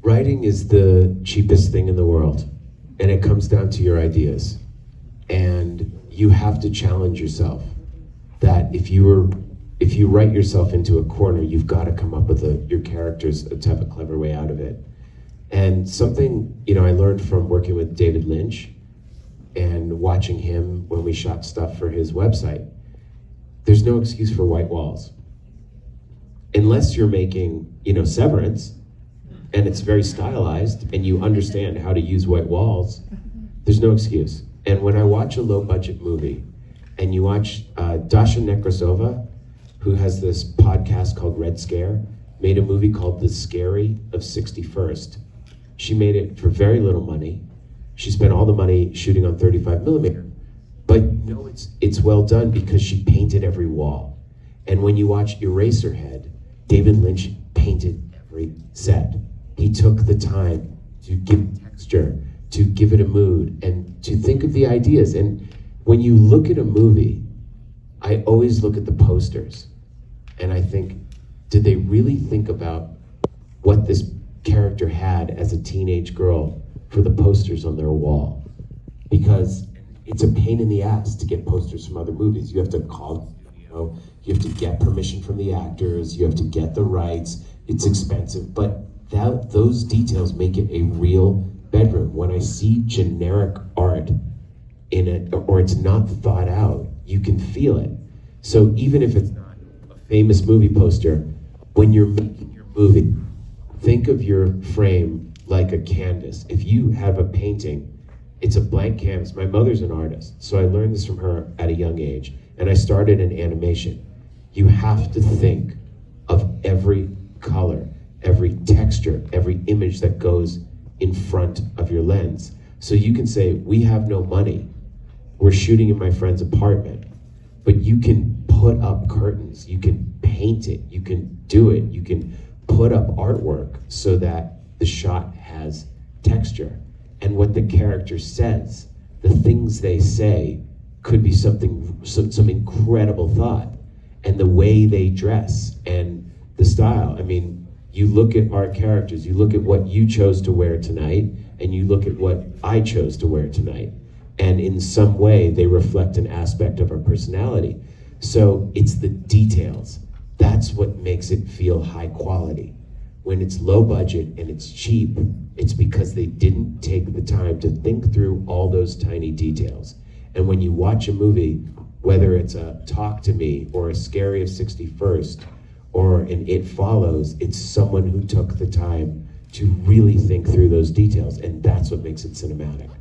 Writing is the cheapest thing in the world, and it comes down to your ideas. And you have to challenge yourself that if you write yourself into a corner, you've got to come up with your characters to have a clever way out of it. And something, I learned from working with David Lynch and watching him when we shot stuff for his website. There's no excuse for white walls. Unless you're making, Severance, and it's very stylized, and you understand how to use white walls, there's no excuse. And when I watch a low-budget movie, and you watch Dasha Nekrasova, who has this podcast called Red Scare, made a movie called The Scary of 61st. She made it for very little money. She spent all the money shooting on 35 millimeter. But it's well done because she painted every wall. And when you watch Eraserhead, David Lynch painted every set. He took the time to give texture, to give it a mood, and to think of the ideas. And when you look at a movie, I always look at the posters, and I think, did they really think about what this character had as a teenage girl for the posters on their wall? Because it's a pain in the ass to get posters from other movies. You have to call, you have to get permission from the actors, you have to get the rights, it's expensive, but those details make it a real bedroom. When I see generic art in it, or it's not thought out, you can feel it. So even if it's not a famous movie poster, when you're making your movie, think of your frame like a canvas. If you have a painting, it's a blank canvas. My mother's an artist, so I learned this from her at a young age, and I started in animation. You have to think of every color, every texture, every image that goes in front of your lens. So you can say, we have no money, we're shooting in my friend's apartment, but you can put up curtains, you can paint it, you can do it, you can put up artwork so that the shot has texture. And what the character says, the things they say, could be some incredible thought. And the way they dress and the style. I mean, you look at our characters, you look at what you chose to wear tonight, and you look at what I chose to wear tonight. And in some way, they reflect an aspect of our personality. So it's the details. That's what makes it feel high quality. When it's low budget and it's cheap, it's because they didn't take the time to think through all those tiny details. And when you watch a movie, whether it's a Talk to Me or a Scary of 61st or an It Follows, it's someone who took the time to really think through those details, and that's what makes it cinematic.